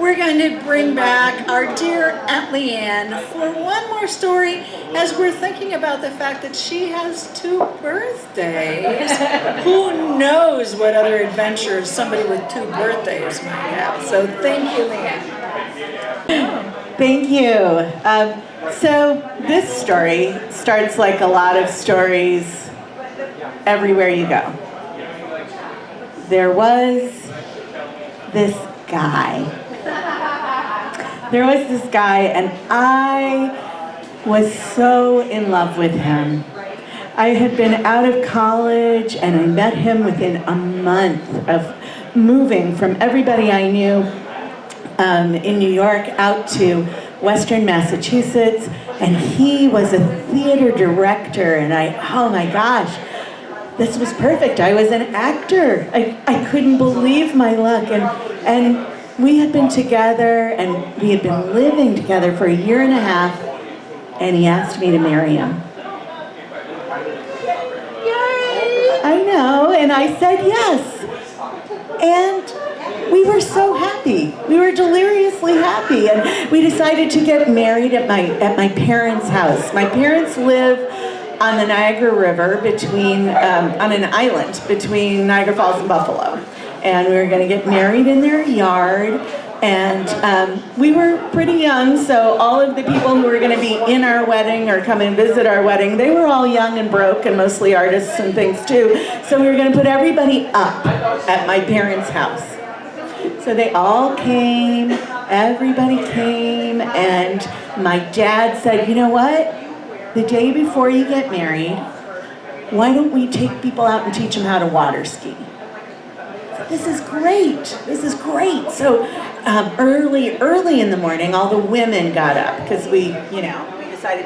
we're going to bring back our dear Aunt Leanne for one more story as we're thinking about the fact that she has 2 birthdays. Who knows what other adventures somebody with 2 birthdays might have. So thank you, Leanne. Thank you. So this story starts like a lot of stories everywhere you go. There was this guy. And I was so in love with him. I had been out of college and I met him within a month of moving from everybody I knew in New York out to Western Massachusetts, and he was a theater director, and oh my gosh, this was perfect. I was an actor. I couldn't believe my luck, and we had been together, and we had been living together for 1.5 years, and he asked me to marry him. Yay! I know, and I said yes, and we were so happy. We were deliriously happy, and we decided to get married at my parents' house. My parents live on the Niagara River on an island between Niagara Falls and Buffalo, and we were going to get married in their yard. And we were pretty young, so all of the people who were going to be in our wedding or come and visit our wedding, they were all young and broke and mostly artists and things too. So we were going to put everybody up at my parents' house. So they all came, everybody came, and my dad said, you know what? The day before you get married, why don't we take people out and teach them how to water ski? This is great. So early in the morning, all the women got up because we decided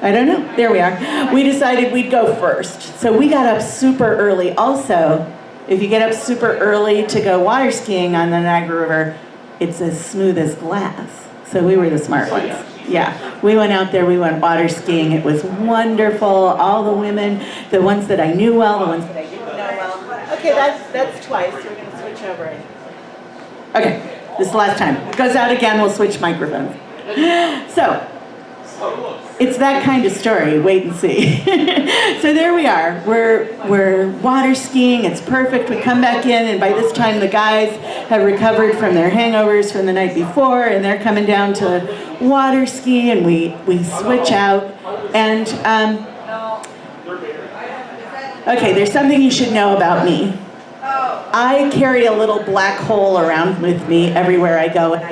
I don't know. There we are. We decided we'd go first. So we got up super early. Also, if you get up super early to go water skiing on the Niagara River, it's as smooth as glass. So we were the smart ones. Yeah, we went out there, we went water skiing. It was wonderful. All the women, the ones that I knew well, the ones that I didn't know well. Okay, that's twice. We're going to switch over. Okay, this is the last time. It goes out again, we'll switch microphones. So, it's that kind of story, wait and see. So there we are, we're water skiing, it's perfect, we come back in, and by this time the guys have recovered from their hangovers from the night before, and they're coming down to water ski, and we switch out, and okay, there's something you should know about me. I carry a little black hole around with me everywhere I go, and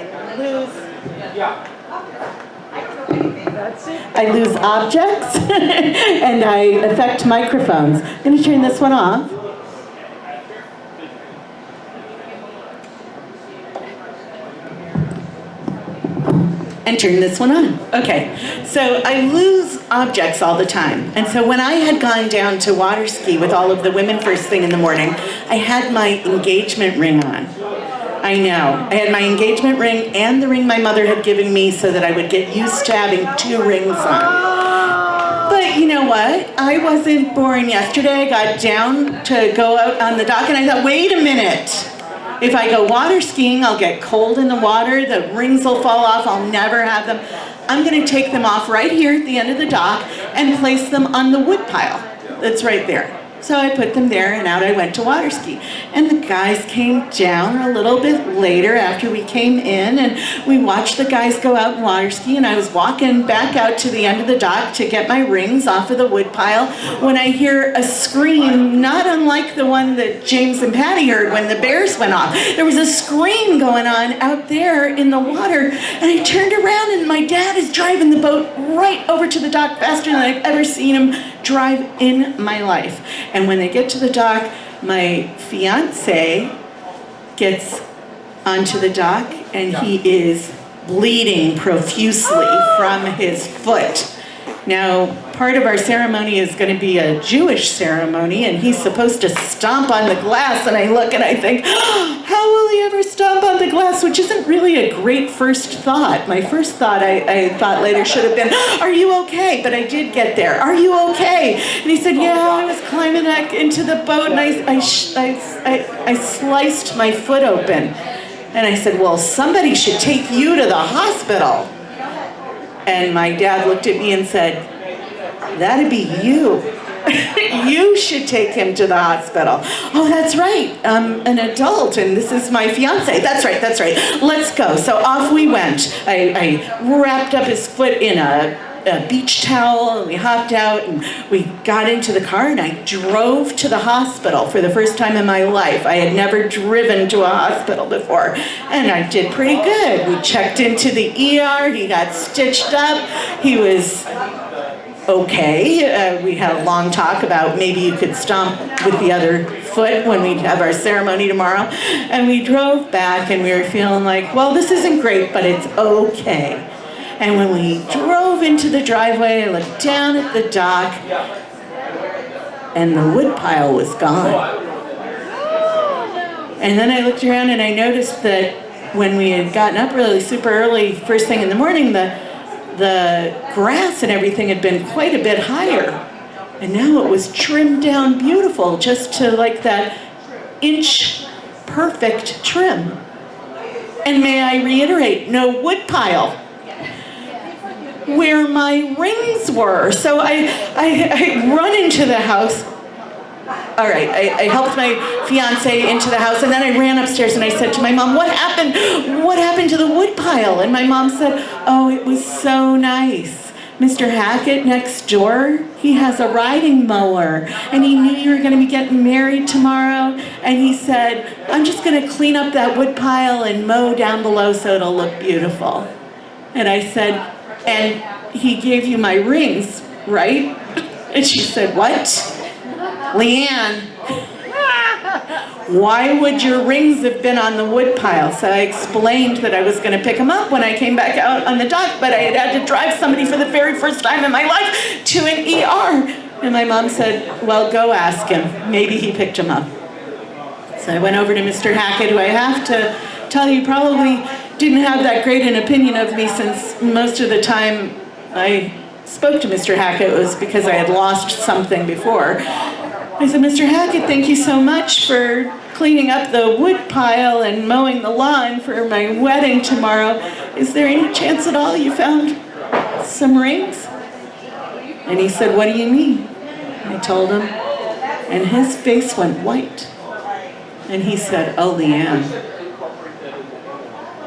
I lose objects and I affect microphones. I'm going to turn this one off. And turn this one on. Okay, so I lose objects all the time. And so when I had gone down to water ski with all of the women first thing in the morning, I had my engagement ring on. I know. I had my engagement ring and the ring my mother had given me so that I would get used to having 2 rings on. But you know what? I wasn't born yesterday. I got down to go out on the dock and I thought, wait a minute. If I go water skiing, I'll get cold in the water, the rings will fall off, I'll never have them. I'm going to take them off right here at the end of the dock and place them on the wood pile that's right there. So I put them there, and out I went to water ski. And the guys came down a little bit later after we came in, and we watched the guys go out and water ski, and I was walking back out to the end of the dock to get my rings off of the wood pile when I hear a scream, not unlike the one that James and Patty heard when the bears went off. There was a scream going on out there in the water, and I turned around, and my dad is driving the boat right over to the dock faster than I've ever seen him drive in my life. And when they get to the dock, my fiance gets onto the dock and he is bleeding profusely from his foot. Now, part of our ceremony is going to be a Jewish ceremony, and he's supposed to stomp on the glass, and I look and I think, oh, how will he ever stomp on the glass? Which isn't really a great first thought. My first thought, I thought later should have been, are you okay? But I did get there. Are you okay? And he said, yeah, I was climbing back into the boat and I sliced my foot open. And I said, well, somebody should take you to the hospital. And my dad looked at me and said, that'd be you. You should take him to the hospital. Oh, that's right. I'm an adult and this is my fiance. That's right. Let's go. So off we went. I wrapped up his foot in a beach towel and we hopped out and we got into the car and I drove to the hospital for the first time in my life. I had never driven to a hospital before and I did pretty good. We checked into the ER, he got stitched up, he was okay. We had a long talk about maybe you could stomp with the other foot when we have our ceremony tomorrow. And we drove back and we were feeling like, well, this isn't great, but it's okay. And when we drove into the driveway, I looked down at the dock and the wood pile was gone. And then I looked around and I noticed that when we had gotten up really super early, first thing in the morning, the grass and everything had been quite a bit higher. And now it was trimmed down beautiful, just to like that inch perfect trim. And may I reiterate, no wood pile where my rings were. So I run into the house. All right, I helped my fiance into the house and then I ran upstairs and I said to my mom, what happened? What happened to the wood pile? And my mom said, oh, it was so nice. Mr. Hackett next door, he has a riding mower and he knew you were gonna be getting married tomorrow. And he said, I'm just gonna clean up that wood pile and mow down below so it'll look beautiful. And I said, and he gave you my rings, right? And she said, what? Leanne, why would your rings have been on the wood pile? So I explained that I was going to pick them up when I came back out on the dock, but I had to drive somebody for the very first time in my life to an ER. And my mom said, well, go ask him. Maybe he picked them up. So I went over to Mr. Hackett, who I have to tell you probably didn't have that great an opinion of me, since most of the time I spoke to Mr. Hackett was because I had lost something before. I said, Mr. Hackett, thank you so much for cleaning up the wood pile and mowing the lawn for my wedding tomorrow. Is there any chance at all you found some rings? And he said, what do you mean? I told him, and his face went white. And he said, oh, Leanne,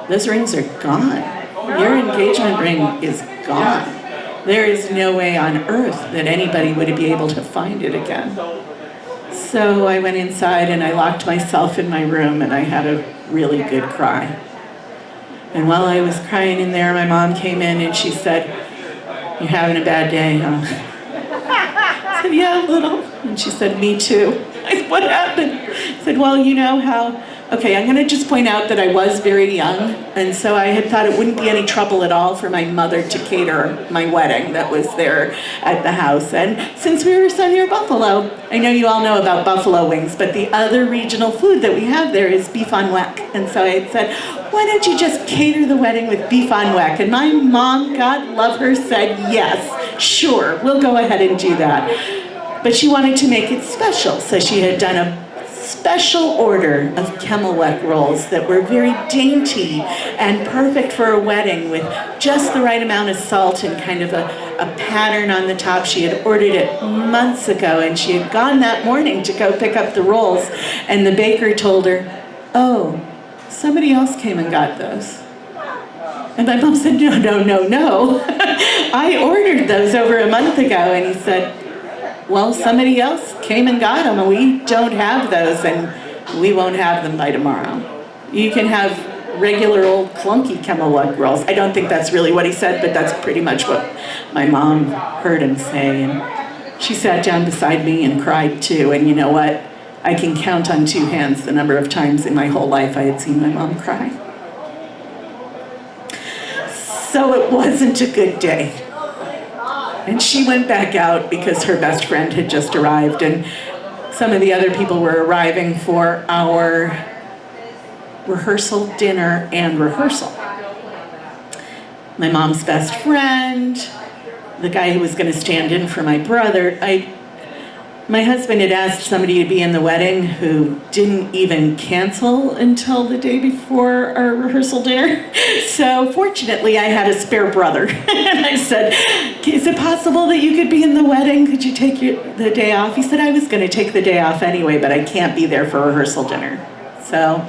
those rings are gone. Your engagement ring is gone. There is no way on earth that anybody would be able to find it again. So I went inside and I locked myself in my room and I had a really good cry. And while I was crying in there, my mom came in and she said, you're having a bad day, huh? I said, yeah, a little. And she said, me too. I said, what happened? I said, well, you know how, okay, I'm going to just point out that I was very young, and so I had thought it wouldn't be any trouble at all for my mother to cater my wedding that was there at the house. And since we were so near Buffalo, I know you all know about buffalo wings, but the other regional food that we have there is beef on weck. And so I had said, why don't you just cater the wedding with beef on weck? And my mom, God love her, said, yes, sure, we'll go ahead and do that. But she wanted to make it special, so she had done a special order of Kemelweck rolls that were very dainty and perfect for a wedding, with just the right amount of salt and kind of a pattern on the top. She had ordered it months ago, and she had gone that morning to go pick up the rolls, and the baker told her, oh, somebody else came and got those. And my mom said, no. I ordered those over a month ago. And he said, well, somebody else came and got them, and we don't have those, and we won't have them by tomorrow. You can have regular old clunky Kemelweck rolls. I don't think that's really what he said, but that's pretty much what my mom heard him say. And she sat down beside me and cried too. And you know what? I can count on two hands the number of times in my whole life I had seen my mom cry. So it wasn't a good day. And she went back out because her best friend had just arrived, and some of the other people were arriving for our rehearsal, dinner, and rehearsal. My mom's best friend, the guy who was going to stand in for my brother. My husband had asked somebody to be in the wedding who didn't even cancel until the day before our rehearsal dinner. So fortunately, I had a spare brother. And I said, is it possible that you could be in the wedding? Could you take the day off? He said, I was going to take the day off anyway, but I can't be there for rehearsal dinner. So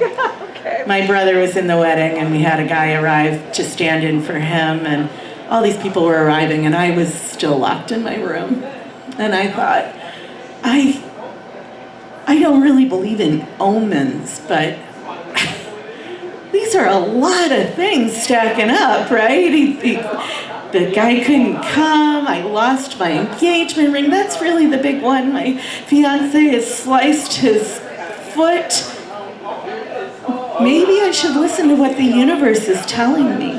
my brother was in the wedding, and we had a guy arrive to stand in for him, and all these people were arriving, and I was still locked in my room. And I thought, I don't really believe in omens, but these are a lot of things stacking up, right? The guy couldn't come. I lost my engagement ring. That's really the big one. My fiance has sliced his foot. Maybe I should listen to what the universe is telling me.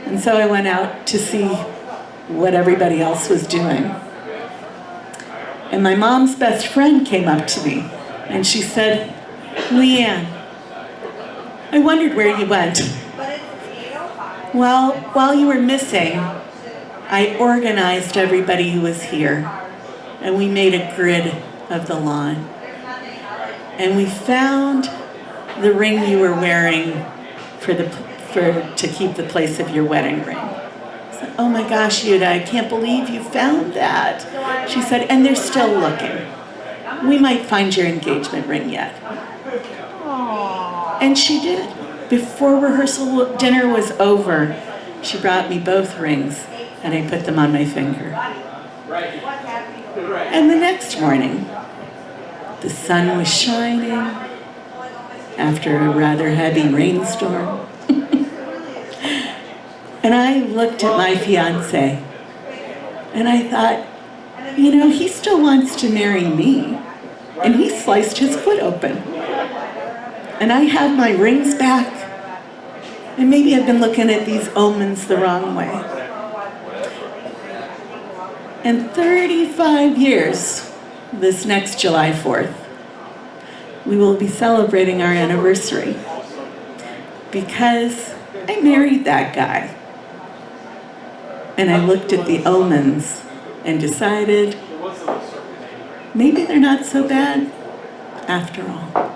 And so I went out to see what everybody else was doing. And my mom's best friend came up to me, and she said, Leanne, I wondered where you went. Well, while you were missing, I organized everybody who was here, and we made a grid of the lawn. And we found the ring you were wearing to keep the place of your wedding ring. I said, oh my gosh, Yuda, I can't believe you found that. She said, and they're still looking. We might find your engagement ring yet. And she did. Before rehearsal dinner was over, she brought me both rings, and I put them on my finger. And the next morning, the sun was shining after a rather heavy rainstorm. And I looked at my fiance, and I thought, you know, he still wants to marry me, and he sliced his foot open. And I have my rings back, and maybe I've been looking at these omens the wrong way. And 35 years, this next July 4th, we will be celebrating our anniversary, because I married that guy. And I looked at the omens and decided maybe they're not so bad after all.